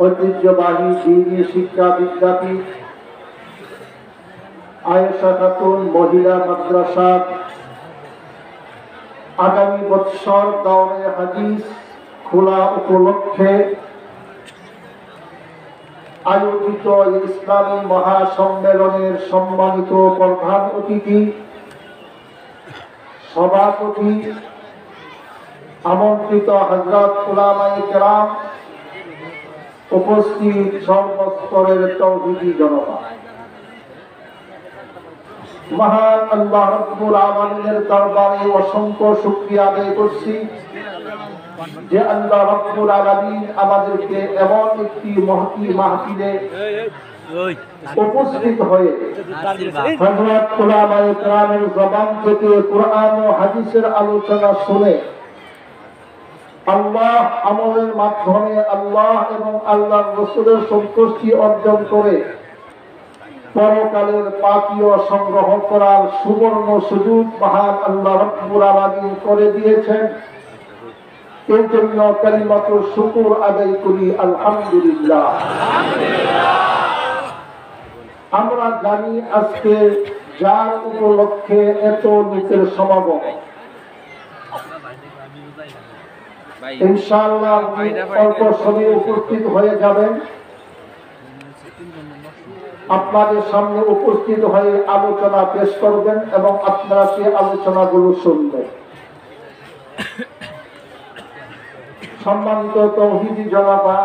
ঐতিহ্যবাহী দ্বীনি শিক্ষা বিদ্যাপীঠ আয়েশা খাতুন মহিলা মাদ্রাসা আগামী বৎসর দাওরে হাদিস খোলা উপলক্ষে আয়োজিত ইসলামী মহাসম্মেলনের সম্মানিত প্রধান অতিথি, সভাপতি, আমন্ত্রিত হযরত উলামায়ে কেরাম, উপস্থিত সর্বস্তরের তৌহিদি জনতা, মহান আল্লাহ রাব্বুল আলামিনের দরবারে অসংখ্য শুকরিয়া আদায় করছি যে আল্লাহ রাব্বুল আলামিন আমাদেরকে এমন একটি মহতী মাহফিলে উপস্থিত হয়ে হযরত উলামায়ে কেরামের জবান থেকে কোরআন ও হাদিসের আলোচনা শুনে আল্লাহ আমলের মাধ্যমে আল্লাহ এবং আল্লাহর রাসূলের সন্তুষ্টি অর্জন করে পরকালের পাপীয় সংগ্রহ করার সুবর্ণ সুযোগ মহান আল্লাহ রাব্বুল আলামিন করে দিয়েছেন। এর জন্য কালিমাতুল শুকর আদায় করি আলহামদুলিল্লাহ। আমরা জানি আজকে যার উপলক্ষে এত লোকের সমাগম, ইনশাআল্লাহ অল্প সময়ে উপস্থিত হয়ে যাবেন, আপনাদের সামনে উপস্থিত হয়ে আলোচনা পেশ করবেন এবং আপনারা সেই আলোচনাগুলো শুনবেন। সম্মানিত তৌহিদি জনতা,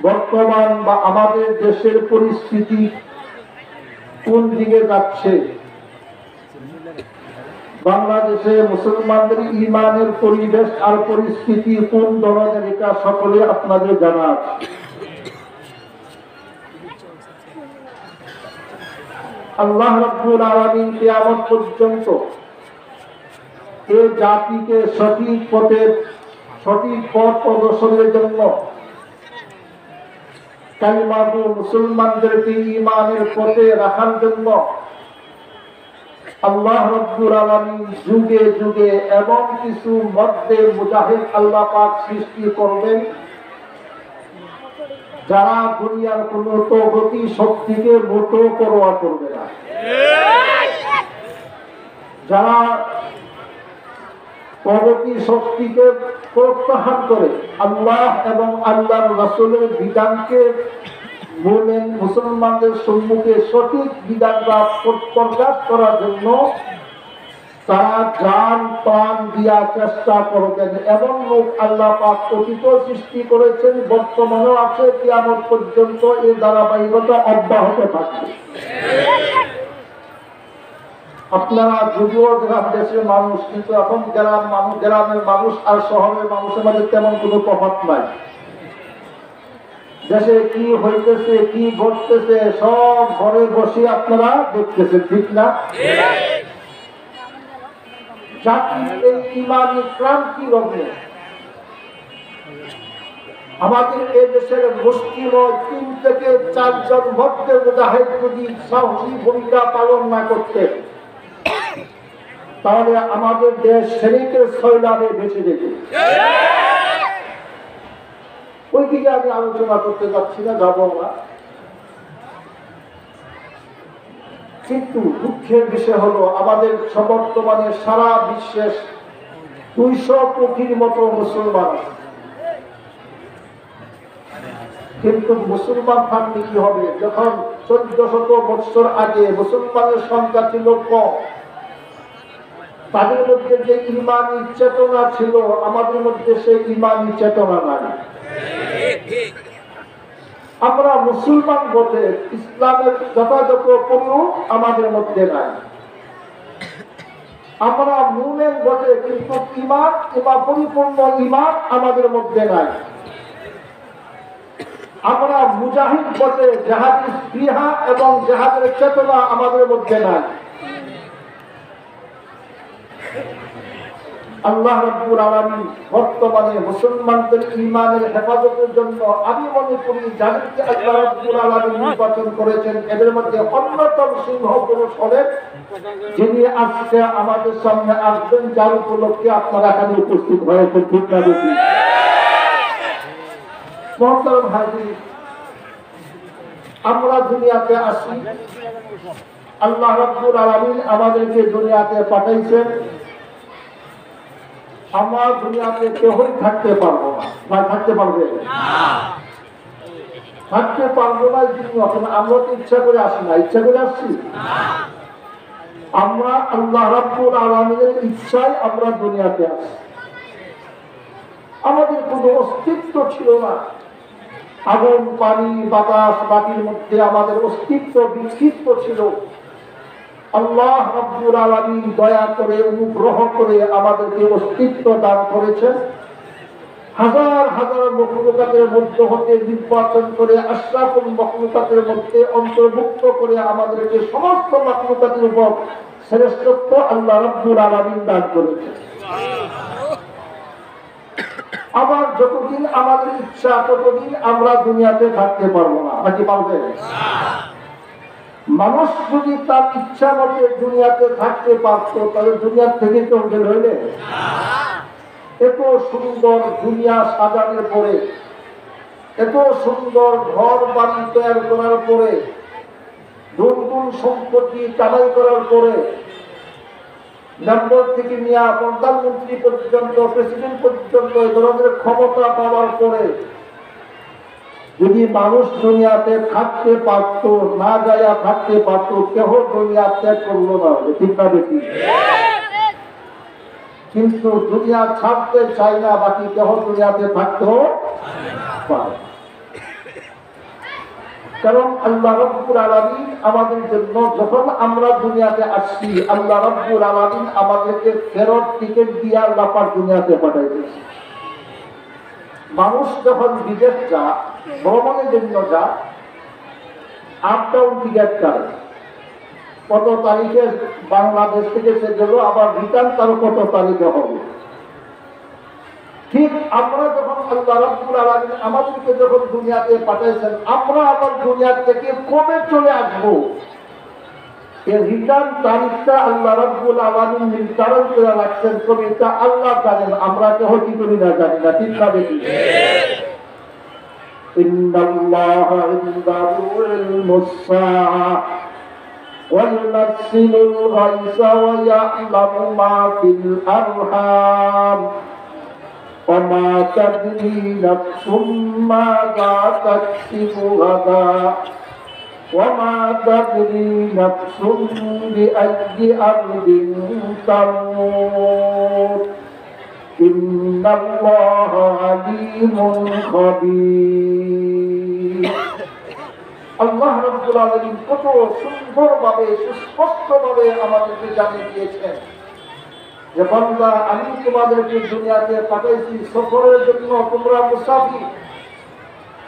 বর্তমান বা আমাদের দেশের পরিস্থিতি কোন দিকে যাচ্ছে, বাংলাদেশে মুসলমানদের ঈমানের পরিবেশ আর পরিস্থিতি কোন ধরনের এটা সকলে আপনাদের জানা আছে। আল্লাহ রাব্বুল আলামিন কিয়ামত পর্যন্ত এই জাতিকে সঠিক পথ প্রদর্শনের জন্য কালিমাতুল মুসলমানদেরকে ঈমানের পথে রাখার জন্য আল্লাহ রাব্বুল আলামিন যুগে যুগে এবং কিছু মধ্যে মুজাহিদ আল্লাহ পাক সৃষ্টি করবেন, যারা দুনিয়ার কোন তৌহিদি শক্তিকে মোটো পরোয়া করবে না, যারা তৌহিদি শক্তিকে প্রত্যাহার করে আল্লাহ এবং আল্লাহর রাসূলের বিধানকে মুমিন মুসলমানদের সম্মুখে সঠিক বিধানটা প্রকাশ করার জন্য তারা জান প্রাণ দিয়া চেষ্টা করবেন। এবং লোক আল্লাহ পাক অতীত সৃষ্টি করেছেন, বর্তমানেও আছে, কিয়ামত পর্যন্ত এই ধারাবাহিকতা অব্যাহত থাকবে। আপনারা যদিও গ্রাম দেশের মানুষ, কিন্তু এখন গ্রামের মানুষ আর শহরের মানুষের মাঝে তেমন কোনো তফাৎ নাই। দেশে কি হইতেছে, কি ঘটতেছে সব ঘরে বসে আপনারা দেখতেছেন, ঠিক না? জাতির এই ঈমানি ক্রান্তি লগ্নে আমাদের এই দেশের মুসলিম 3 থেকে 4 জন ভক্ত মুজাহিদ যদি সাহসী ভূমিকা পালন না করতে, তাহলে আমাদের দেশ শিরকের সয়লাবে বেঁচে যেত। ওই দিকে আমি আলোচনা করতে যাচ্ছি না, যাব না। কিন্তু দুঃখের বিষয় হলো আমাদের বর্তমানে সারা বিশ্বের 200 কোটির মতো মুসলমান, কিন্তু মুসলমান থাকলে কি হবে? যখন 1400 বছর আগে মুসলমানের সংখ্যা ছিল কম, তাদের মধ্যে যে ঈমানি চেতনা ছিল আমাদের মধ্যে সেই ঈমানি চেতনা নাই। আমরা মুসলমান বটে, ইসলামের যথাযথ প্রয়োগ আমাদের মধ্যে নাই। আমরা মুমিন বটে, কিন্তু পরিপূর্ণ ঈমান আমাদের মধ্যে নাই। আমরা মুজাহিদ বটে, জিহাদের স্পৃহা এবং জিহাদের চেতনা আমাদের মধ্যে নাই। আল্লাহ রাব্বুল আলামিন বর্তমানে মুসলমানদের ঈমানের হেফাজতের জন্য আমি মনে করি যাদেরকে আল্লাহ রাব্বুল আলামিন নির্বাচন করেছেন, এদের মধ্যে অন্যতম সিংহ পুরুষ হলেন যিনি আজকে আমাদের সামনে আসবেন, যার উপলক্ষে আপনারা এখানে উপস্থিত হয়েছেন, ঠিক না? মহতরম হাজির, আমরা দুনিয়াতে আসি, আল্লাহ রাব্বুল আলামিন আমাদেরকে দুনিয়াতে পাঠাইছেন। আমরা দুনিয়াতে কেউই থাকতে পারবো না, বা থাকতে পারবে থাকতে পারবো না। আমরা তো ইচ্ছা করে আসি না, ইচ্ছা করে আসছি। আমরা আল্লাহ রাব্বুল আলামিনের ইচ্ছায় আমরা দুনিয়াতে আসি। আমাদের কোনো অস্তিত্ব ছিল না। আগুন, পানি, বাতাস, মাটির মধ্যে আমাদের অস্তিত্ব বিক্ষিপ্ত ছিল। আল্লাহ রাব্বুল আলামিন দয়া করে, অনুগ্রহ করে আমাদেরকে অস্তিত্ব দান করেছেন। হাজার হাজার মখলুকাতের মধ্য হতে নির্বাচন করে আশরাফুল মখলুকাতের মধ্যে অন্তর্ভুক্ত করে আমাদেরকে সমস্ত মখলুকাতের উপর শ্রেষ্ঠত্ব আল্লাহ রাব্বুল আলামিন দান করেছেন। আবার যতদিন আমাদের ইচ্ছা ততদিন আমরা দুনিয়াতে থাকতে পারবো না, নাকি পারবে? মানুষ যদি তার ইচ্ছা মতে দুনিয়াতে থাকতে পারত তাহলে দুনিয়ার থেকে তো বের হইলে। এত সুন্দর দুনিয়া সাজানোর পরে, এত সুন্দর ঘর বাড়ি তৈরি করার পরে, নতুন সম্পত্তি কামাই করার পরে, মেম্বার থেকে নিয়ে প্রধানমন্ত্রী পর্যন্ত, প্রেসিডেন্ট পর্যন্ত এই ধরনের ক্ষমতা পাওয়ার পরে যদি মানুষ দুনিয়াতে থাকতে পারত, না যাইয়া থাকতে পারত, কেহ দুনিয়া ত্যাগ করলো না, ঠিক না বেশি? কিন্তু দুনিয়া ছাড়তে চাই না, বাকি কেহ দুনিয়াতে থাকতেও পারে। কারণ আল্লাহ রাব্বুল আলামিন আমাদের জন্য যখন আমরা দুনিয়াতে আসছি, আল্লাহ রাব্বুল আলামিন আমাদেরকে ফেরত টিকিট দিয়ে আল্লাহ পাক দুনিয়াতে পাঠাইছে। মানুষ যখন বিদেশ যা, ভ্রমণের জন্য যা, আপ ডাউন টিকিট কাটে, কত তারিখে বাংলাদেশ থেকে সে গেল, আবার রিটার্ন তার কত তারিখে হবে। ঠিক আমরা যখন আল্লাহ রাব্বুল আলামিন আমাদেরকে যখন দুনিয়াতে পাঠাইছেন, আমরা আবার দুনিয়া থেকে কবে চলে আসবো, এর রিটার্ন তারিখটা আল্লাহ রাব্বুল আলামিন নির্ধারণ করে রাখছেন। তবে এটা আল্লাহ জানেন, আমরা কেউ কি করি না, জানি না, ঠিক না বেশি? ইন্নাল্লাহা ইনদাহু ইলমুস সাআ ওয়া ইউনাজ্জিলুল গায়সা ওয়া ইয়া'লামু মা ফিল আরহাম ওয়া মা তাদরি নাফসুম মাযা তাকসিবু গাদা ওয়া মা তাদরি নাফসুম বিআইয়ি আরদিন তামুত ইন্নাল্লাহা আলীমুন খাবীর। আল্লাহ রাব্বুল আলামিন কত সুন্দরভাবে, সুস্পষ্টভাবে আমাদেরকে জানিয়ে দিয়েছেন যে বান্দা, আমি তোমাদেরকে দুনিয়াতে পাঠাইছি সফরের জন্য, তোমরা মুসাফির।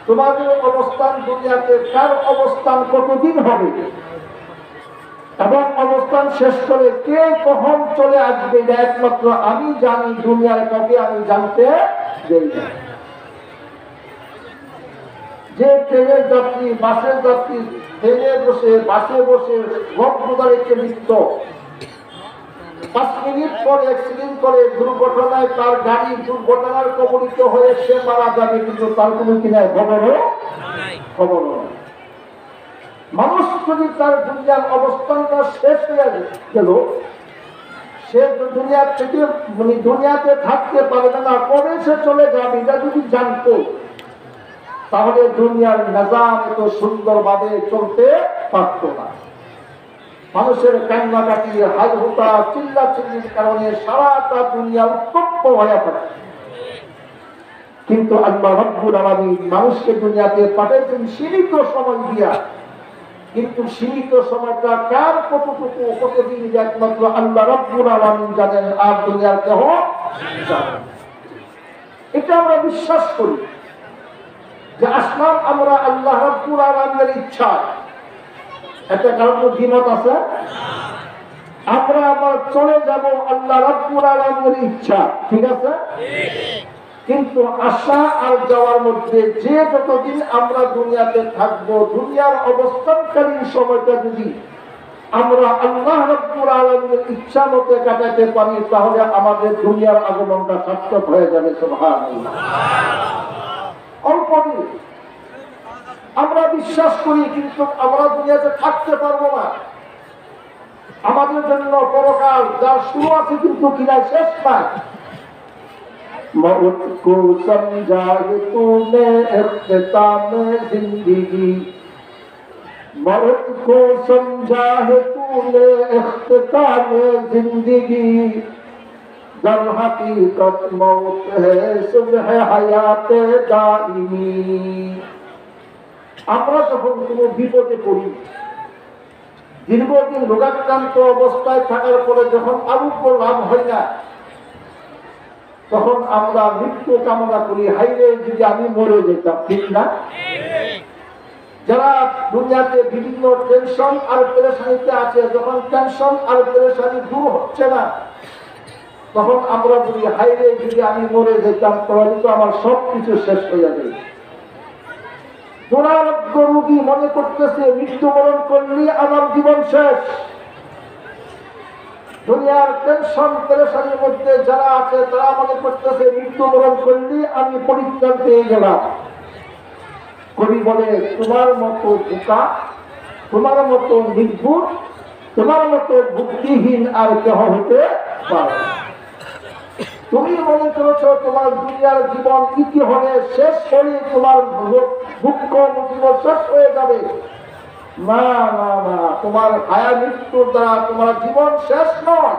তোমাদের অবস্থান দুনিয়াতে কার অবস্থান কতদিন হবে এবং অবস্থান শেষ করে কে কখন চলে আসবে, এটা একমাত্র আমি জানি, দুনিয়ার কাউকে আমি জানতে দেই না। যে ট্রেনের যাত্রী, বাসের যাত্রী, ট্রেনে বসে, বাসে বসে গল্পদারিতে লিপ্ত, 5 মিনিট পরে অ্যাক্সিডেন্ট করে দুর্ঘটনায় তার গাড়ি দুর্ঘটনার কবলিত হয়ে সে মারা যাবে, কিন্তু তার কোনো কিনায় খবর নাই। মানুষ যদি তার দুনিয়ার অবস্থানটা শেষ হয়ে গেল, সে দুনিয়ার থেকে দুনিয়াতে থাকতে পারবে না, কবে সে চলে যাবে এটা যদি জানতো, তাহলে দুনিয়ার নিজাম এত সুন্দরভাবে চলতে পারত না। মানুষের কান্নাকাটি, হাই হুতা, চিল্লাচিল্লির কারণে সারাটা দুনিয়া উত্তপ্ত হয়ে পড়ে। কিন্তু আল্লাহ রাব্বুল আলামিন মানুষকে দুনিয়াতে পাঠাইছেন সীমিত সময় দিয়া, কিন্তু সীমিত সময়টা কার কতটুকু কতদিন একমাত্র আল্লাহ রাব্বুল আলামিন জানেন, আর দুনিয়ার কেউ জানেন। এটা আমরা বিশ্বাস করি যে আসলাম আমরা আল্লাহ রাব্বুল আলামিনের ইচ্ছা। একটা কারণ দ্বিমত আছে, আমরা আবার চলে যাব আল্লাহ রাব্বুল আলামিনের ইচ্ছা, ঠিক আছে? কিন্তু আসা আর যাওয়ার মধ্যে যে যতদিন আমরা দুনিয়াতে থাকবো, দুনিয়ার অবস্থানকালীন সময়টা যদি আমরা আল্লাহ রাব্বুল আলামিনের ইচ্ছা মতে কাটাতে পারি, তাহলে আমাদের দুনিয়ার আগমনটা সার্থক হয়ে যাবে। সুবহানাল্লাহ। অল্প দিন, বিশ্বাস করি, কিন্তু আমরা দুনিয়াতে থাকতে পারবো না। আমাদের জন্য পরকাল যার শুরু আছে কিন্তু কিনায় শেষ নাই। मौत को समझा तूने इख्तिताम जिंदगी, मौत को समझा है तूने इख्तिताम जिंदगी, दर हकीकत मौत है सुबह हयात दाइमी। আমরা যখন কোনো বিপদে পড়ি, দীর্ঘদিন রোগাক্রান্ত অবস্থায় থাকার পরে যখন আরোগ্য লাভ হয় না, তখন আমরা মৃত্যু কামনা করি, হাইরে যদি আমি মরে যেতাম। ঠিক না? যারা দুনিয়াতে বিভিন্ন টেনশন আর পেরেশানিতে আছে, যখন টেনশন আর পেরেশানি দূর হচ্ছে না, তখন আমরা বলি হাইরে যদি আমি মরে যেতাম, তাহলে তো আমার সবকিছু শেষ হয়ে যাবে। দুরারোগ্য রোগী মনে করতেছে মৃত্যুবরণ করলে আমার জীবন শেষ। দুনিয়ার টেনশন পেরেশানির মধ্যে যারা আছে তারা মনে করতেছে মৃত্যুবরণ করলে আমি পরিত্রাণ পেয়ে গেলাম। কবি বলে, তোমার মতো বোকা, তোমার মতো নির্ভুল, তোমার মতো বুদ্ধিহীন আর কেহ হতে পারে। তুমি মনে করেছ তোমার দুনিয়ার জীবন ইতি হলে শেষ হলে তোমার দুঃখ জীবন শেষ হয়ে যাবে। না না না, তোমার হায়া মৃত্যুর দ্বারা তোমার জীবন শেষ নয়,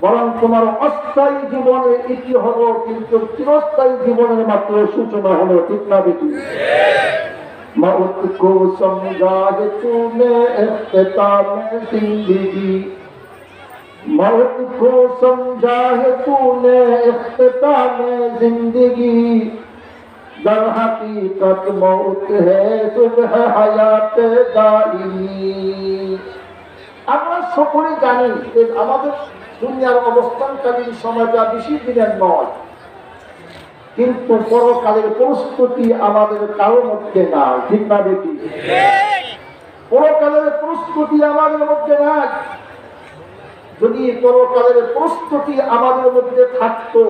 বরং তোমার অস্থায়ী জীবনের ইতি হলো, কিন্তু চিরস্থায়ী জীবনের মাত্র সূচনা হলো। ঠিক না বেটি? मौत को समझा तूने इख्तिताम जिंदगी, मौत को समझा तूने इख्तिताम जिंदगी, दर हकीकत मौत है सुबह हयात दाइमी। আমরা সকলে জানি যে আমাদের দুনিয়ার অবস্থানকালীন সময়টা বেশি দিনের নয়, কিন্তু পরকালের প্রস্তুতি আমাদের কারোর মধ্যে নাই। ঠিক না বেটি? পরকালের প্রস্তুতি আমাদের মধ্যে নাই। যদি পরকালের প্রস্তুতি আমাদের মধ্যে থাকতো,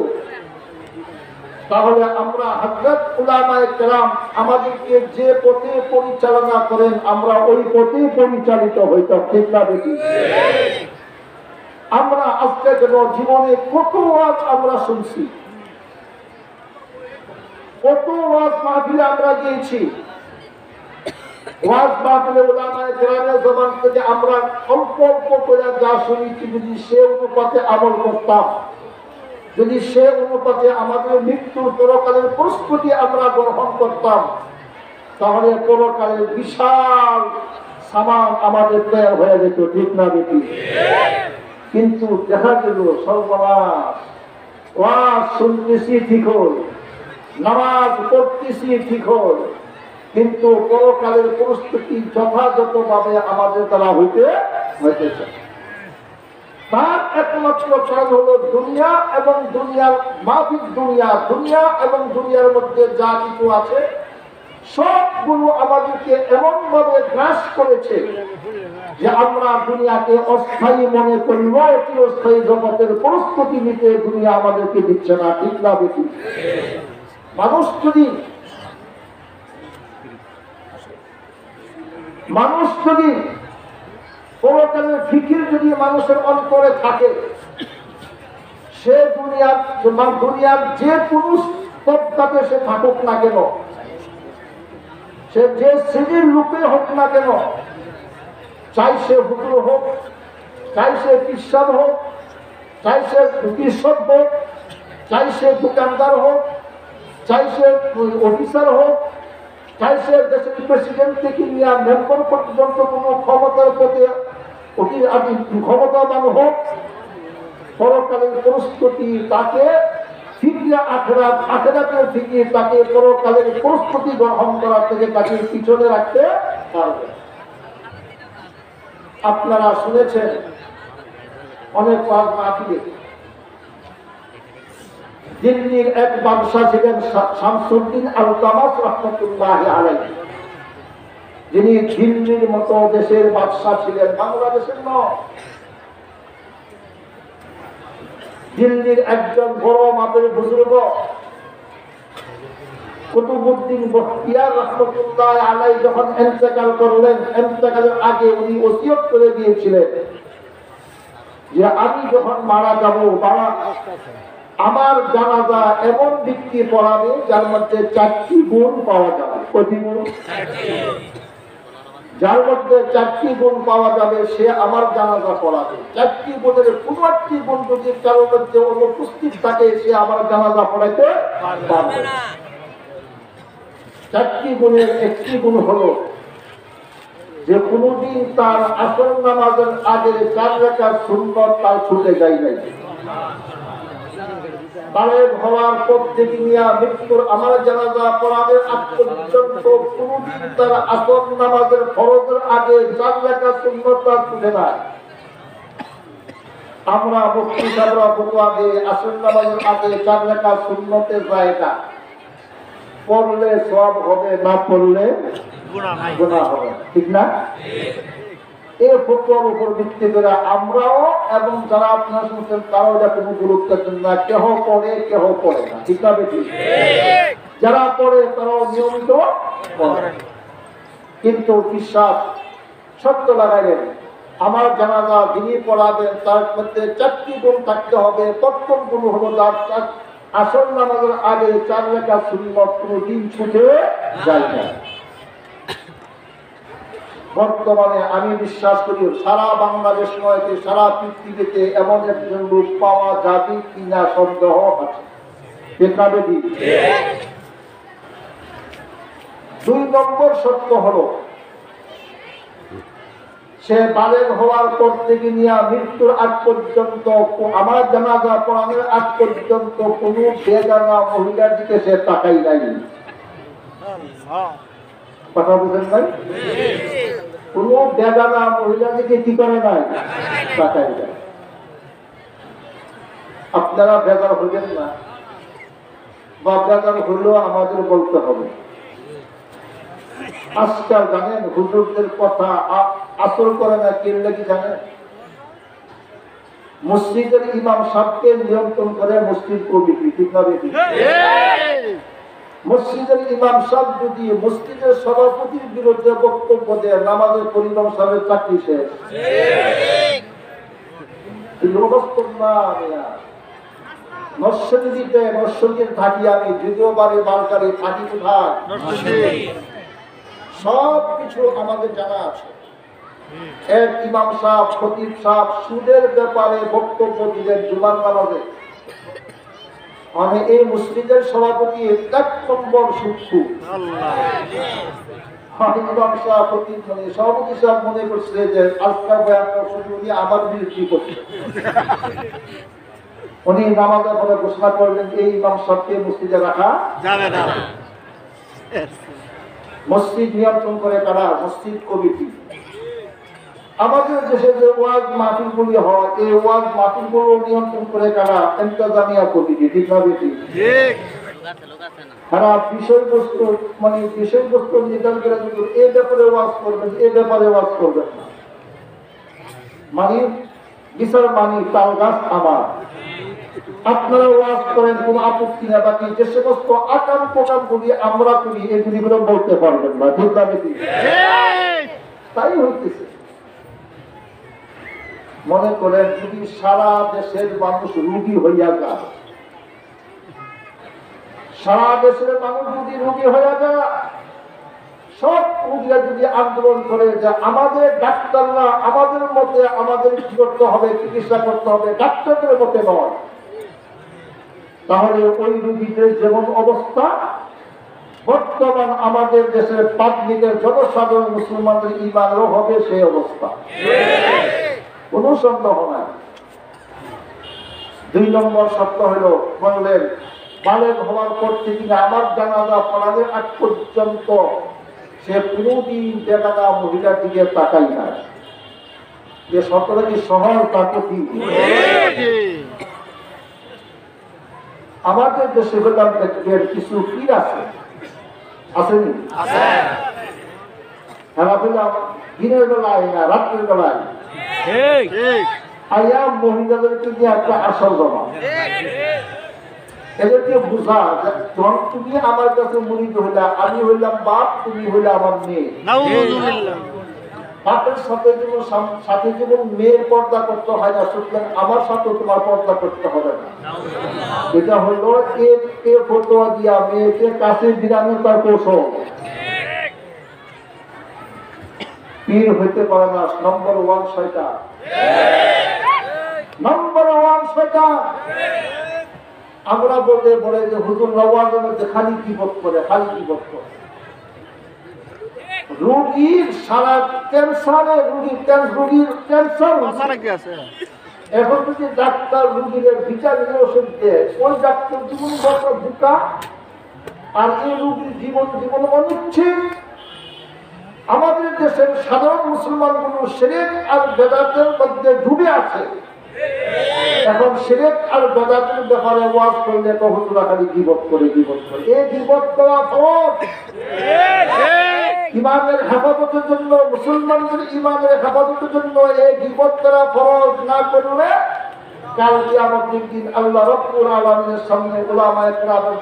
তাহলে আমরা হযরত উলামায়ে কেরাম আমাদেরকে যে পথে পরিচালনা করেন, আমরা ওই পথে পরিচালিত হইতাম। ঠিক না বেটি? আমরা আজকে যেন জীবনে কত ওয়াজ আমরা শুনছি, কত ওয়াজ মাহফিলে আমরা গিয়েছি। ওয়াজ মাহফিলে উলামায়ে কেরামের জবান থেকে আমরা অল্প অল্প করে যা শুনেছি, যদি সে অনুপাতে আমল করতাম, যদি সে অনুপাতে আমাদের মৃত্যুর পরকালের প্রস্তুতি আমরা গ্রহণ করতাম, তাহলে পরকালের বিশাল সামান আমাদের তৈরি হয়ে যেত। ঠিক না বেটি? কিন্তু দেখা গেল সর্বনাশ, ওয়াজ শুনতেছি ঠিক হল, নামাজ পড়তেছি ঠিক হল, কিন্তু পরকালের প্রস্তুতি যথাযথভাবে আমাদের দ্বারা হইতেছে। তার একমাত্র কারণ হলো দুনিয়া এবং দুনিয়ার মাফিক দুনিয়া, দুনিয়া এবং দুনিয়ার মধ্যে যা কিছু আছে সবগুলো আমাদেরকে এমন ভাবে গ্রাস করেছে যে আমরা দুনিয়াকে অস্থায়ী মনে করব, চিরস্থায়ী জগতের প্রস্তুতি নিতে দুনিয়া আমাদেরকে দিচ্ছে না। ঠিক না বেশি? মানুষ যদি পরকালের ফিকির যদি মানুষের অন্তরে থাকে, সে দুনিয়ার যে কোনো স্তরটাতে সে থাকুক না কেন, সে যে শ্রেণীর লোকে হোক না কেন, চাই সে হুজুর হোক, চাই সে কৃষক হোক, চাই সে কৃষক হোক, চাই সে দোকানদার হোক, চাই সে অফিসার হোক, চাই সে দেশের প্রেসিডেন্ট থেকে নিয়ে মেম্বার পর্যন্ত কোনো ক্ষমতার প্রতি ক্ষমতাবান হোক, পরকালের প্রস্তুতি তাকে আখেরাতের থেকে তাকে পরকালের প্রস্তুতি গ্রহণ করার থেকে তাকে পিছনে রাখতে পারবে। আপনারা শুনেছেন অনেক মাহফিলে দিল্লির এক বাদশা ছিলেন শামসুদ্দিন আল-তামাস রাহমাতুল্লাহি আলাইহি, যিনি দিল্লির মতো দেশের বাদশা ছিলেন, বাংলাদেশের নয়। দিল্লির একজন বড় মাপের বুজুর্গ, কুতুবউদ্দিন বখতিয়ার রাহমাতুল্লাহ আলাইহি যখন ইন্তেকাল করলেন, ইন্তেকালের আগে উনি ওসিয়ত করে দিয়েছিলেন যে আমি যখন মারা যাব, আমার জানাজা এমন ব্যক্তি পড়াবে যার মধ্যে 4টি গুণ পাওয়া যাবে। কয়টি গুণ? যার মধ্যে 4টি গুণ পাওয়া যাবে সে আমার জানাজা পড়াবে। 4টি গুণের কোনো একটি গুণ যদি কারোর মধ্যে অনুপস্থিত থাকে সে আমার জানাজা পড়াইতে পারবে না। 4টি গুণের একটি গুণ হলো যে কোনদিন তার আসর নামাজের আগে 4 রাকাত সুন্নত তার ছুটে যায় নাই। বালেগ হওয়ার পর থেকে নিয়ে মৃত্যুর আমার জানাজা পড়ানোর আগ পর্যন্ত কোনদিন তার আসর নামাজের ফরজের আগে 4 রাকাত সুন্নত তার ছুটে না। আমরা মুফতি সাহেবরা ফতোয়া দিয়ে আসর নামাজের আগে 4 রাকাত সুন্নতে যায় না। পড়লে সওয়াব হবে, না পড়লে গুনাহ হবে, ঠিক না? এই ফতোয়ার উপর ভিত্তি করে আমরাও এবং যারা আপনারা শুনছেন তারাও এটা কোনো গুরুত্ব দেন না, কেহ পড়ে কেহ পড়ে না, ঠিক না বেশি? যারা পড়ে তারাও নিয়মিত পড়ে। কিন্তু বিশ্বাস সত্য লাগাইলেন, আমার জানাজা যিনি পড়াবেন তার মধ্যে 4টি গুণ থাকতে হবে। প্রথম গুণ হলো তার আসর নামাজের আগে 4 রাকাত সুন্নত কোনদিন ছুটে যায় না। বর্তমানে আমি বিশ্বাস করি সারা বাংলাদেশ নয়, সারা পৃথিবীতে এমন একজন লোক পাওয়া যাবে কিনা সন্দেহ আছে। 2 নম্বর সত্য হলো সে বালেগ হওয়ার পর থেকে নিয়ে মৃত্যুর আগ পর্যন্ত, আমার জানাজা পড়ানোর আগ পর্যন্ত কোন বেগানা মহিলার দিকে সে তাকাই নাই। কথা বুঝেন নাই? কোন বেগানা মহিলার দিকে কি করে নাই? তাকাই নাই। আপনারা বেজার হইবেন না, বা বেজার হইলেও আমাদের বলতে হবে। আজকাল জানেন হুজুরদের কথা আসল করে না কেলে কি জানেন? মসজিদের ইমাম সাহেবকে নিয়ন্ত্রণ করে মসজিদ কমিটি, ঠিক না বেশি? মসজিদের ইমাম সাহেব যদি মসজিদের সভাপতির বিরুদ্ধে বক্তব্য দেয়, নামাজের পরিমাণ সাহেবের চাকরি শেষ। নরসিংদীতে নরসিংদীর থাকি আমি, দ্বিতীয়বারে বালকারে থাকি কোথায়? সব কিছু আমাদের জানা আছে। এক ইমাম সাহেব, খতিব সাহেব সুদের ব্যাপারে বক্তব্য দিলেন জুমার নামাজে। আমি এই মসজিদের সভাপতি 1 নম্বর সুক্ষু। ইমাম সাহেব খতিব সভাপতি সাহেব মনে করছে যে আজকাল বয়ানটা শুধু উনি আমার বিরুদ্ধে করছে। উনি নামাজের পরে ঘোষণা করলেন এই ইমাম সাহেবকে মসজিদে রাখা যাবে না। মসজিদ নিয়ন্ত্রণ করে কারা? মসজিদ কমিটি। আমাদের দেশে যে ওয়াজ মাহফিলগুলি হয়, এই ওয়াজ মাহফিলগুলো নিয়ন্ত্রণ করে কারা? ইন্তেজামিয়া কমিটি, ঠিক না বেশি? সারা বিষয়বস্তু বিষয়বস্তু নির্ধারণ করে এই ব্যাপারে ওয়াজ করবেন, এই ব্যাপারে ওয়াজ করবেন না। বিচার তাল গাছ আমার। আপনারা ওয়াজ করেন, কোন আপত্তি না, বাকি যে সমস্ত আকাম প্রকাম গুলি আমরা করি এগুলি বলতে পারবেন না, ঠিক না বেশি? তাই হইতেছে। মনে করেন যদি সারা দেশের মানুষ রুগী হইয়া যায়, সারা দেশের মানুষ যদি রুগী হইয়া যায়, সব রুগীরা যদি আন্দোলন করে যে আমাদের ডাক্তাররা আমাদের মতে আমাদের কি করতে হবে, চিকিৎসা করতে হবে, ডাক্তারদের মতে নয়, তাহলে ওই রুগীদের যেমন অবস্থা, বর্তমান আমাদের দেশের পাবলিকের জনসাধারণ মুসলমানদের ঈমানেরও হবে সেই অবস্থা, কোন সন্দেহ নাই। 2 নম্বর সত্য হলো বললেন বালেগ হওয়ার পর থেকে আমার জানাজা পড়ানোর আগ পর্যন্ত সে কোনদিন বেগানা মহিলার দিকে তাকাই না। যে সরকার কি শহর তাকে আমাদের দেশে হলাম কিছু পীর আছে, আসেনি? দিনের বেলায় না রাত্রের বেলায় আয়া মহিলাদেরকে দিয়ে একটা আসর জমা। এদেরকে বোঝা যখন তুমি আমার কাছে মুরিদ হইলা, আমি হইলাম বাপ, তুমি হইলা আমার মেয়ে। বাপের সাথে যেমন মেয়ের পর্দা করতে হয় না, সুতরাং আমার সাথে তোমার পর্দা করতে হবে না। এটা হলো এ ফটোয়া দিয়া মেয়েকে কাছে বিরানোর তার কৌশল। পীর হইতে পারে না। নম্বর 1 শয়তান, নম্বর 1 শয়তান। আমরা বলতে বলে যে হুজুর নওয়াজের মধ্যে খালি গীবত করে, খালি গীবত করে। রোগীর সারা ক্যান্সারে রোগীর ক্যান্সার আছে। এখন যদি ডাক্তার রোগীর ভিটামিন ওষুধ দেয়, ওই ডাক্তার জীবন বছর বোকা, আর এই রোগীর জীবন অনিচ্ছিক। আমাদের দেশের সাধারণ মুসলমানগুলো শিরক আর বেদাতের মধ্যে ডুবে আছে। এখন শিরক আর বেদাতের ব্যাপারে ওয়াজ করলে হুজুরা খালি গীবত করে। এই গীবত করা ফরজ। ইমানের হেফাজতের জন্য, মুসলমানদের ইমানের হেফাজতের জন্য এই গীবত করা ফরজ না করলে কাল কিয়ামতের দিন আল্লাহ রাব্বুল আলামিনের সামনে উলামায়ে কেরামের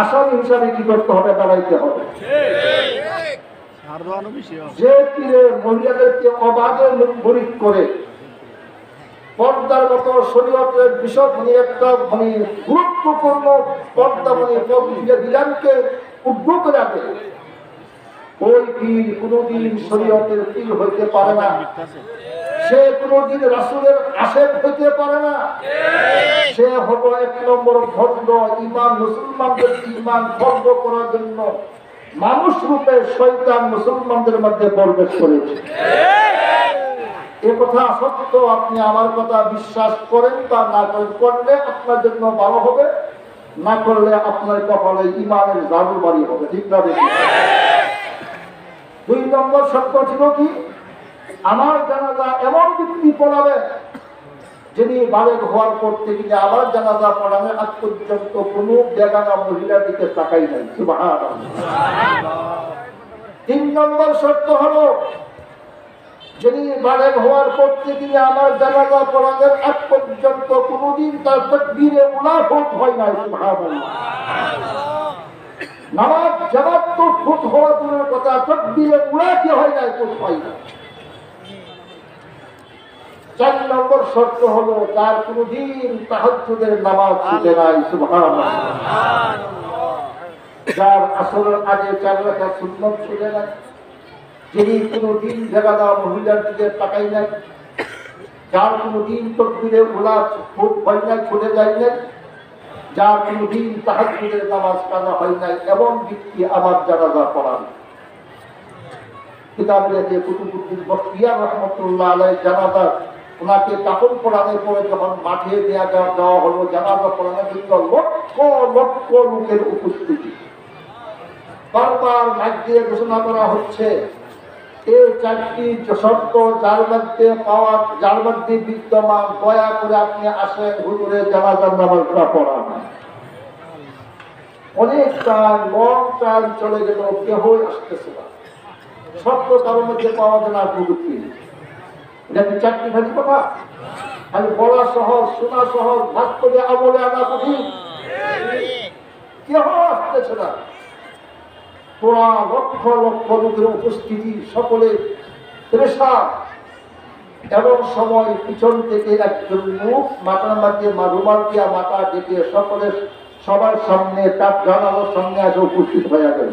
আসামি হিসাবে কি করতে হবে? দাঁড়াইতে হবে। যে পীরে মহিলাদেরকে অবাধে মুরিদ করে পর্দার মতো শরীয়তের বিষয় একটা গুরুত্বপূর্ণ পর্দা বিধানকে উগ্র করে রাখে, ওই পীর কোনদিন শরীয়তের পীর হইতে পারে না। সে কোনদিন রাসূলের আশেক হইতে পারে না। সে হলো 1 নম্বর ভণ্ড। ঈমান, মুসলমানদের ঈমান ভঙ্গ করার জন্য মানুষ রূপে শয়তান মুসলমানদের মধ্যে প্রবেশ করেছে। এ কথা সত্য। আপনি আমার কথা বিশ্বাস করেন বা না করেন, করলে আপনার জন্য ভালো হবে, না করলে আপনার কপালে ঈমানের জাদু বাড়ি হবে। ঠিক না? দেখি 2 নম্বর সত্য ছিল কি? আমার জানাজা এমন ব্যক্তি পড়াবে যিনি বালেগ হওয়ার পর থেকে আমার জানাজা পড়ানোর আগ পর্যন্ত কোনো বেগানা মহিলার দিকে তাকাই নাই। সুবহানাল্লাহ। 3 নম্বর শর্ত হলো যিনি বালেগ হওয়ার পর থেকে আমার জানাজা পড়ানোর আগ পর্যন্ত কোনোদিন তার তাকবীরে উলা ফুট হয় নাই। সুবহানাল্লাহ। নামাজ জামাত তো ফুট হওয়া দূরের কথা, তাকবীরে উলা কি হয় নাই, ফুট হয় না। 4 নম্বর শর্ত হলো যার কোনদিন তাহাজ্জুদের নামাজ ছুটে নাই। সুবহানাল্লাহ। যার আসরের আগে 4 রাকাত সুন্নাত ছুটে নাই, যিনি কোনদিন বেগানা মহিলার দিকে তাকাই নাই, যার কোনদিন তাকবীরে উলা ফুট হয় নাই, ছুটে যায় নাই, যার কোনদিন তাহাজ্জুদের নামাজ কাজা হয় নাই, এমন ব্যক্তি আমার জানাজা পড়ান। কিতাবে যে কুতুবুদ্দিন বখতিয়ার রাহমাতুল্লাহ আলাইহি জানাজা ওনাকে কাপড় পরানোর পরে যখন মাঠে দেওয়া হলো, জানাজা পড়ানোর জন্য লক্ষ লক্ষ লোকের উপস্থিতি। বারবার মাইক দিয়ে ঘোষণা করা হচ্ছে এই 4টি শর্ত যার মধ্যে বিদ্যমান, দয়া করে আপনি আসেন, হুজুরের জানাজার নামাজটা পড়ান। অনেক টাইম, লং টাইম চলে গেল, কেউই আসতেছে না। সত্য কারোর মধ্যে পাওয়া যায় না প্রযুক্তি। এটা কি 4টি খালি কথা? খালি বলা সহজ, শোনা সহজ, বাস্তবে আমলে আনা কঠিন। কেউ আসতেছে না। পুরা লক্ষ লক্ষ লোকের উপস্থিতি, সকলে প্রেসার। এমন সময় পিছন থেকে একজন মুখ মাথার মাঝে রুমাল দিয়া মাথা ডেকে সবার সামনে তার জানালার সামনে এসে উপস্থিত হয়ে গেল।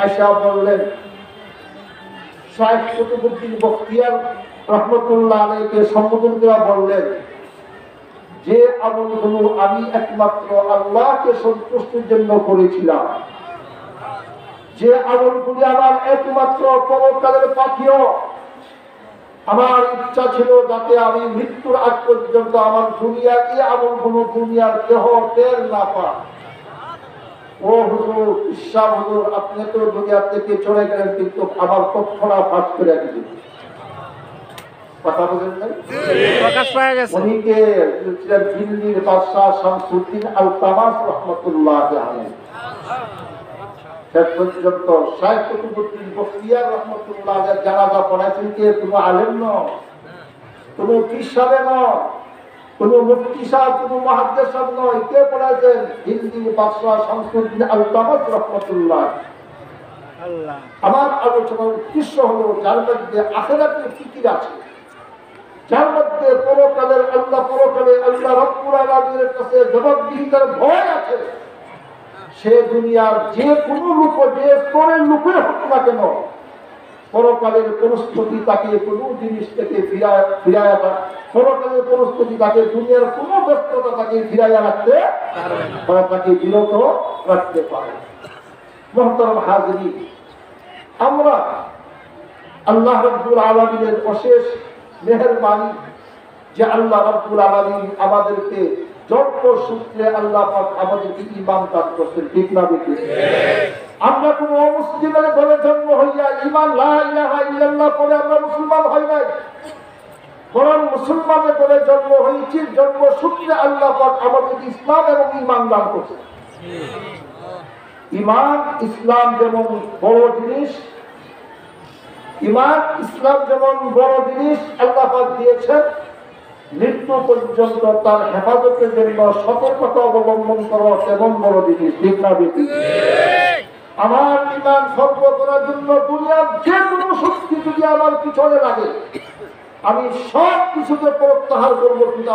আয়েশা বললেন, শায়েখ কুতুবুদ্দিন বখতিয়ার রাহমাতুল্লাহ আলাইহিকে সম্বোধন করে বললেন, যে আমলগুলো আমি একমাত্র আল্লাহকে সন্তুষ্টির জন্য করেছিলাম, যে আমলগুলি আমার একমাত্র পরকালের পাথেয়, আমার ইচ্ছা ছিল যাতে আমি মৃত্যুর আগ পর্যন্ত আমার দুনিয়ার এই আমলগুলো দুনিয়ার কেহ টের না পায়। ও হুজুর, ইসলাম হুজুর, আপনি তো দুনিয়া থেকে চলে গেলেন, কিন্তু আমার তথ্যটা ফাঁস করে দিলেন। কথা বলেন নাই? প্রকাশ পাওয়া গেছে। উনিকে দিল্লির বাদশাহ শামসুদ্দিন আল তামাস রাহমাতুল্লাহ আলাইহি শেষ পর্যন্ত শায়েখ কুতুবুদ্দিন বখতিয়ার রাহমাতুল্লাহ আলাইহি জানাজা পড়াইছেন কে? কোনো আলেম নয়, কোনো পীর সাহেব নয়, কোন মুফতি সাহেব, কোন মুহাদ্দিস সাহেব নয়। কে পড়াইছেন? হিন্দি বাদশাহ শামসুদ্দিন আল-তামাস রাহমাতুল্লাহ। আমার আলোচনার উদ্দেশ্য হলো যার মধ্যে আখিরাতের ফিকির আছে, যার মধ্যে পরকালের আল্লাহ রাব্বুল আলামিনের কাছে জবাবদিহিতার ভয় আছে, সে দুনিয়ার যে কোনো লোক, যে স্তরের লোকের হোক না কেন, পরকালের প্রস্তুতি তাকে কোনো জিনিস থেকে ফিরাইয়া পরকালের প্রস্তুতি তাকে দুনিয়ার কোনো ব্যস্ততা তাকে ফিরাইয়া রাখতে পারে, তাকে বিরত রাখতে পারে। মুহতারাম হাজিরিন, আমরা আল্লাহ রাব্বুল আলামিনের অশেষ মেহেরবানি যে আল্লাহ রাব্বুল আলামিন আমাদেরকে জন্ম সূত্রে আল্লাহ পাক আমাদেরকে ঈমান দান করছেন, ঠিক না বেঠিক? আমরা কোন অমুসলিমের ঘরে জন্ম হইয়া ঈমান লা ইলাহা ইল্লাল্লাহ পড়ে আমরা মুসলমান হই নাই, বরং মুসলমানের ঘরে জন্ম হয়েছি, জন্ম সূত্রে আল্লাহ পাক আমাদেরকে ইসলাম এবং ঈমান দান করছেন। ঈমান ইসলাম যেমন বড় জিনিস, ঈমান ইসলাম যেমন বড় জিনিস আল্লাহ পাক দিয়েছেন, মৃত্যু পর্যন্ত তার হেফাজতের জন্য সতর্কতা অবলম্বন করা তেমন বড় জিনিস, ঠিক না বেঠিক? আমার ঈমান সর্ব করার জন্য দুনিয়ার যে কোনো শক্তি যদি আমার পিছনে লাগে, আমি সব কিছুকে প্রত্যাহার করবো, কিন্তু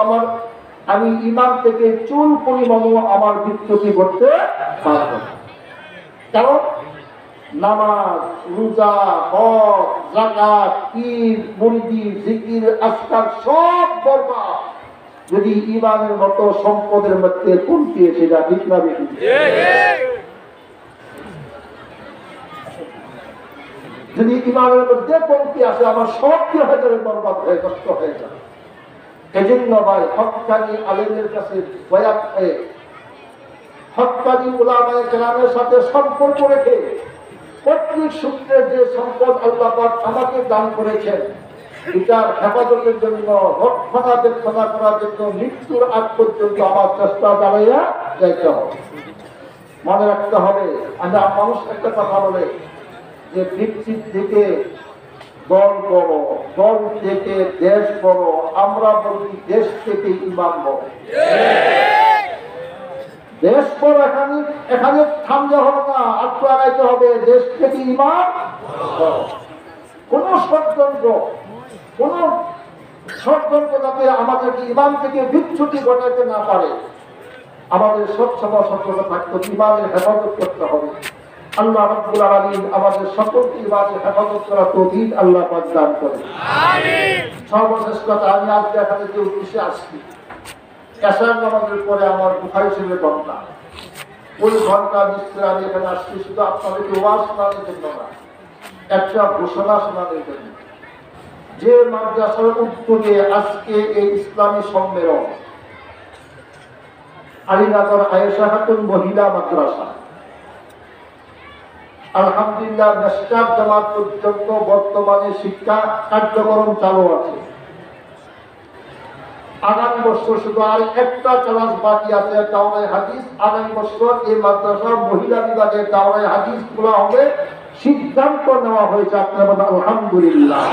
আমি ঈমান থেকে চুল পরিমাণও আমার বিচ্যুতি করতে পারব না। কারণ নামাজ, রোজা, হজ, যাকাত, ঈদ, মুরিদি, জিকির, আজকার সব বরবাদ যদি ঈমানের মতো সম্পদের মধ্যে কমতি এসে যায়, ঠিক না বেঠিক? যদি ঈমানের মধ্যে কমতি আসে, আমার সব কি হয়ে যাবে? বরবাদ হয়ে নষ্ট হয়ে যাবে। এজন্য ভাই, হক্কানি আলেমের কাছে বয়াত হয়ে, হক্কানি উলামায়ে কেরামের সাথে সম্পর্ক রেখে, পৈতৃক সূত্রে যে সম্পদ আল্লাহ পাক আমাকে দান করেছেন, এটার হেফাজতের জন্য, রক্ষণাবেক্ষণা করার জন্য মৃত্যুর আগ পর্যন্ত আমার চেষ্টা চালাইয়া যাইতে হবে। মনে রাখতে হবে, মানুষ একটা কথা বলে যে ভিত্তির দিকে দল বড়, দল থেকে দেশ বড়, আমরা বলি দেশ থেকে ঈমান বড়। দেশ বড় এখানে থামতে হবে না, আত্ম আগাইতে হবে, দেশ থেকে ঈমান বড়। কোন ষড়যন্ত্র যাতে আমাদেরকে ঈমান থেকে বিচ্যুতি ঘটাতে না পারে, আমাদের সবসময় সতর্ক থাকতে, ঈমানের হেফাজত করতে হবে। আল্লাহ রাব্বুল আলামিন আমাদের সকলকে ঈমানের হেফাজত করার তৌফিক আল্লাহ পাক দান করেন। আমিন। সর্বশেষ কথা, আমি আজকে এখানে যে উদ্দেশ্যে আসছি, এশার নামাজের পরে আমার বুখারী শরীফের ঘটনা, ওই ঘটনা নিশ্চয় আমি এখানে আসছি শুধু আপনাদেরকে ওয়াজ শোনানোর জন্য না, একটা ঘোষণা শোনানোর জন্য। যে মাদ্রাসার উদ্যোগে আজকে এই ইসলামী সম্মেলন, আলীনগর আয়েশা খাতুন মহিলা মাদ্রাসা, আলহামদুলিল্লাহ মেশকাত জামাত পর্যন্ত বর্তমানে শিক্ষা কার্যক্রম চালু আছে। আগামী বছর শুধু আর একটা ক্লাস বাকি আছে, দাওরায়ে হাদিস। আগামী বছর এই মাদ্রাসার মহিলা বিভাগের দাওরায়ে হাদিস খোলা হবে, সিদ্ধান্ত নেওয়া হয়েছে। আপনারা আলহামদুলিল্লাহ।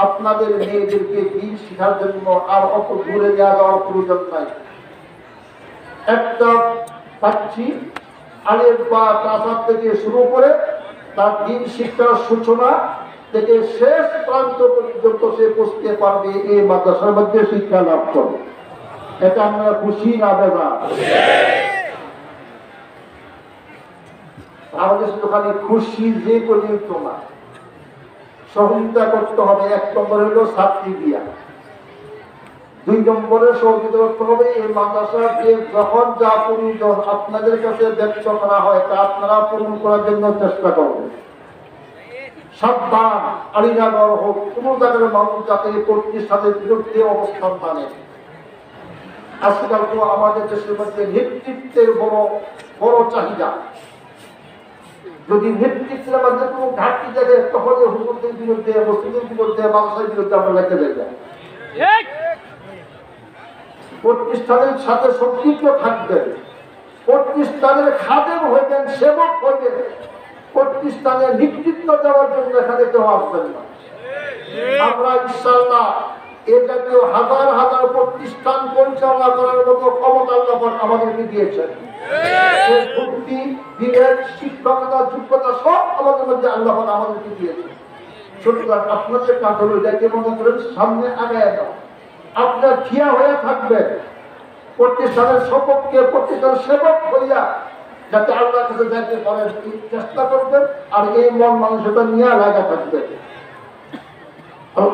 আপনাদের মেয়েদেরকে দিন শেখার জন্য আর অত দূরে যাওয়ার প্রয়োজন নাই। একটা পাচ্ছি আলেফ বা তাসাব থেকে শুরু করে তার দিন শিক্ষার সূচনা থেকে শেষ প্রান্ত পর্যন্ত সে পৌঁছতে পারবে, এই মাদ্রাসার মধ্যে শিক্ষা লাভ করবে। এটা আমরা খুশি না বেজা? আমাদের শুধু খালি খুশি যে পর্যন্ত না, সহযোগিতা করতে হবে। 1 নম্বর হলো ছাত্রী দিয়া, 2 নম্বরে সহযোগিতা করতে হবে এই মাদ্রাসার যে যখন যা প্রয়োজন আপনাদের কাছে ব্যক্ত করা হয় তা আপনারা পূরণ করার জন্য চেষ্টা করবেন। সাবধান, আলীনগর হোক, কোন জায়গার মানুষ যাতে প্রতিষ্ঠানের বিরুদ্ধে অবস্থান মানে। আজকাল তো আমাদের দেশের মধ্যে নেতৃত্বের বড় চাহিদা। যদি নেতৃত্বের মধ্যে কোনো ঘাটতি থাকে, তখন হুজুরদের বিরুদ্ধে, মুসলিমদের বিরুদ্ধে, মাদ্রাসার বিরুদ্ধে আমরা লেগে যাই। প্রতিষ্ঠানের সাথে সম্পৃক্ত থাকবেন, প্রতিষ্ঠানের খাদেম হইবেন, সেবক হইবেন, প্রতিষ্ঠানের নেতৃত্ব দেওয়ার জন্য এখানে কেউ আসবেন না। আমরা ইনশাআল্লাহ এ জাতীয় হাজার হাজার প্রতিষ্ঠান পরিচালনা করার মতো ক্ষমতা আল্লাহ আমাদেরকে দিয়েছেন। বুদ্ধি, বিবেক, শিক্ষকতা, যোগ্যতা সব আমাদের মধ্যে আল্লাহ আমাদেরকে দিয়েছেন। সুতরাং আপনাদের কাজ হলো এটাকে মনে করেন সামনে আগায় দাও। আপনার ঠিয়া হয়ে থাকবে প্রতিষ্ঠানের সপক্ষে, প্রতিষ্ঠানের সেবক হইয়া যাতে আল্লাহর কাছে যাইতে পারেন চেষ্টা করবেন, আর এই মন মানুষটা নিয়ে লাগা থাকবে।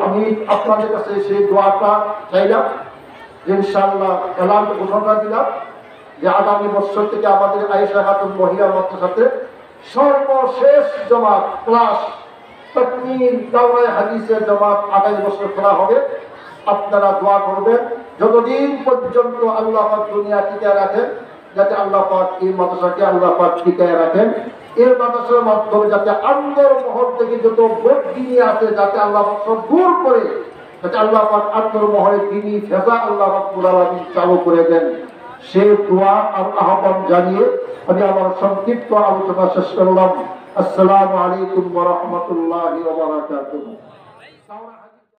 আমি আপনাদের কাছে সেই দোয়াটা চাইলাম, ইনশাআল্লাহ এলান ঘোষণা দিলাম যে আগামী বছর থেকে আমাদের আয়েশা খাতুন মহিলা মাদ্রাসাতে সর্বশেষ জামাত ক্লাস তাকমিল দাওরায়ে হাদিসের জামাত আগামী বছর খোলা হবে। আপনারা দোয়া করবেন যতদিন পর্যন্ত আল্লাহ পাক দুনিয়া টিকায় রাখেন, যাতে আল্লাহ পাক এই মাদ্রাসাকে আল্লাহ পাক টিকায় রাখেন। এই মাদ্রাসার মাধ্যমে যাতে আন্দর মহল থেকে যত ভোট দিনী আছে যাতে আল্লাহ পাক সব দূর করে, যাতে আল্লাহ পাক আন্দর মহলে দিনী ফেজা আল্লাহ রাব্বুল আলামিন চালু করে দেন, সেই দোয়া আর আহ্বান জানিয়ে আমি আমার সংক্ষিপ্ত আলোচনা শেষ করলাম। আসসালামু আলাইকুম ওয়া রাহমাতুল্লাহি ওয়া বারাকাতুহু।